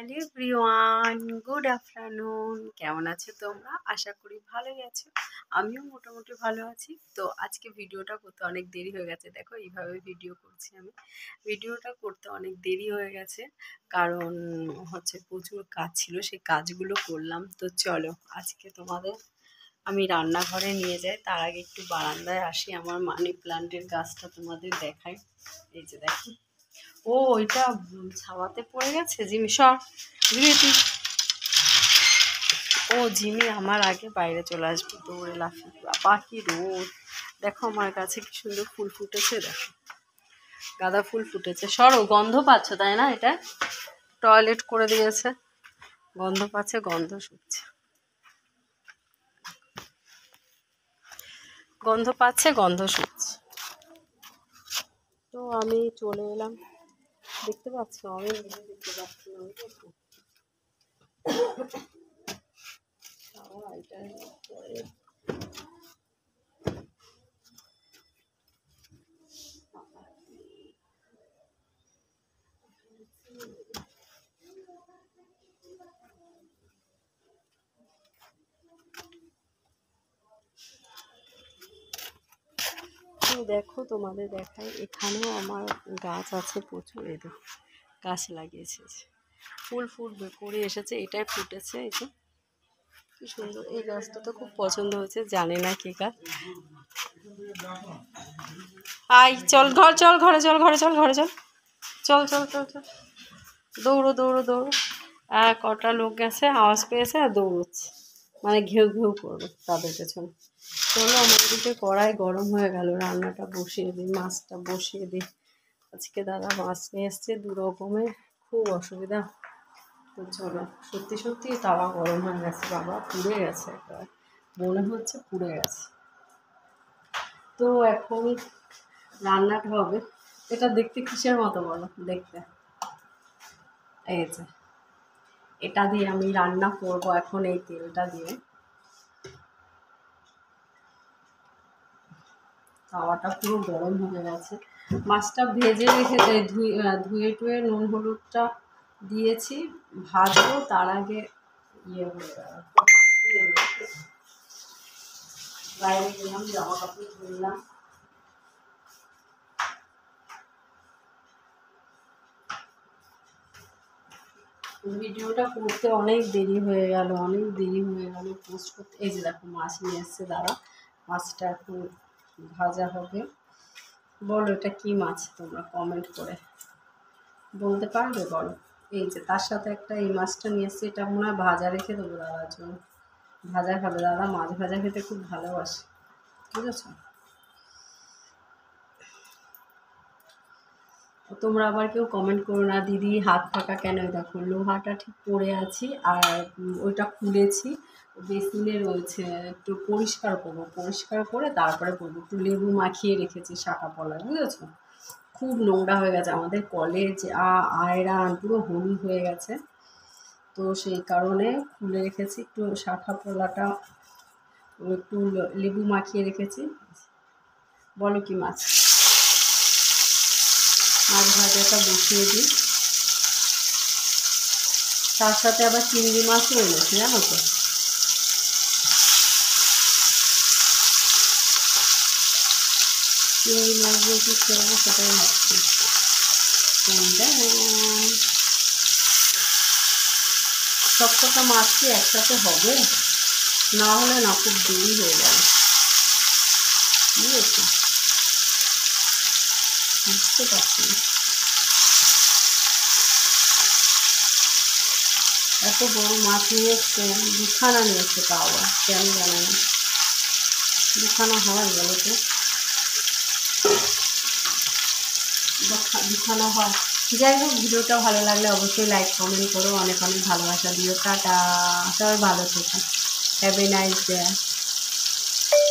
Hello everyone, good afternoon. কেমন আছো তোমরা? আশা করি ভালোই আছো। আমিও মোটামুটি ভালো আছি। তো আজকে ভিডিওটা করতে অনেক দেরি হয়ে গেছে। দেখো এইভাবে ভিডিও করছি আমি। ভিডিওটা করতে অনেক দেরি হয়ে গেছে কারণ হচ্ছে প্রচুর কাজ ছিল, সেই কাজগুলো করলাম। তো চলো আজকে তোমাদের আমি রান্নাঘরে নিয়ে যাই। তার আগে একটু বারান্দায় আসি, আমার মানি প্লান্টের গাছটা তোমাদের দেখাই। এই যে দেখো, ও ওইটা ছাওয়াতে পড়ে গেছে। জিমি সর, জিমি তুই, ও জিমি আমার আগে বাইরে চলে আসবে দৌড়ে লাফিয়ে। বাবা কি রোদ! দেখো আমার কাছে কি সুন্দর ফুল ফুটেছে, দেখো গাঁদা ফুল ফুটেছে। সরো, গন্ধ পাচ্ছ তাই না? এটা টয়লেট করে দিয়েছে, গন্ধ পাচ্ছে, গন্ধ শুকছে, গন্ধ পাচ্ছে, গন্ধ শুকছে। তো আমি চলে এলাম, দেখতে পাচ্ছ? আমি নিজে দেখতে পাচ্ছি না, এটা দেখো তোমাদের দেখাই, এখানেও আমার গাছ আছে প্রচুর। এই দেখো গাছ লাগিয়েছে, ফুল ফুটবে করে এসেছে, এটাই ফুটেছে। এই যে কি সুন্দর, এই গাছটা তো খুব পছন্দ হয়েছে। জানি না কি গাছ। আই চল ঘর, চল ঘরে, চল ঘরে, চল ঘরে, চল চল চল চল চল, দৌড়ো দৌড়ো দৌড়ো। কটা লোক গেছে, আওয়াজ পেয়েছে আর দৌড়চ্ছে, মানে ঘেউ ঘেউ করবে তাদের পেছনে। চলো আমার দিকে কড়াই গরম হয়ে গেল, রান্নাটা বসিয়ে দিই, মাছটা বসিয়ে দিই। আজকে দাদা মাছ নিয়ে এসছে দু রকমের, খুব অসুবিধা। তো চলো, সত্যি সত্যি তাওয়া গরম হয়ে গেছে বাবা, পুড়ে গেছে একবার, মনে হচ্ছে পুড়ে গেছে। তো এখন রান্নাটা হবে। এটা দেখতে কিসের মতো বলো? দেখতে এই যে, এটা দিয়ে আমি রান্না করব এখন, এই তেলটা দিয়ে। তাওয়াটা পুরো গরম হয়ে গেছে। মাছটা ভেজে রেখে ধুয়ে টুয়ে নুন হলুদটা দিয়েছি, ভাজবো। তার আগে বাইরে গেলাম, জামা কাপড় ধুলাম। ভিডিওটা করতে অনেক দেরি হয়ে গেল, অনেক দেরি হয়ে গেল পোস্ট করতে। এই যে দেখো মাছ নিয়ে এসছে দাদা, মাছটা এখন ভাজা হবে। বলো এটা কি মাছ, তোমরা কমেন্ট করে বলতে পারবে? বলো। এই যে তার সাথে একটা এই মাছটা নিয়ে এসছে, এটা মনে হয় ভাজা রেখে দেবো দাদার জন্য, ভাজা খাবে দাদা, মাছ ভাজা খেতে খুব ভালোবাসে, বুঝেছো? তোমরা আবার কেউ কমেন্ট করো না দিদি হাত ফাঁকা কেন। দেখো লোহাটা ঠিক পড়ে আছি, আর ওইটা খুলেছি, বেসিনে রয়েছে, একটু পরিষ্কার করবো, পরিষ্কার করে তারপরে করবো। একটু লেবু মাখিয়ে রেখেছি শাখা পলায়, বুঝেছো? খুব নোংরা হয়ে গেছে আমাদের কলেজ, আয়রন পুরো হোলি হয়ে গেছে। তো সেই কারণে খুলে রেখেছি, একটু শাখা পোলাটা একটু লেবু মাখিয়ে রেখেছি। বলো কি মাছ? মাছ ভাজাটা বসিয়ে দিই, তার সাথে আবার চিংড়ি মাছও এনেছে, জানো তো? চিংড়ি মাছ দিয়ে কী করবো সেটাই ভাবছি। সবকটা মাছ কি একসাথে হবে? না হলে না, খুব দেরি হয়ে যাবে, বুঝেছি? বুঝতে পারছি না, এত বড় মাছ নিয়ে এসছে, দুখানা নিয়ে এসছে, তা আবার কেন জানে না, দুখানা হয় বলো তো? দুখানা হয়। যাই হোক, ভিডিওটা ভালো লাগলে অবশ্যই লাইক কমেন্ট করো, অনেক অনেক ভালোবাসা দিও। টাটা, সবাই ভালো থেকো, হ্যাভ এ নাইস ডে।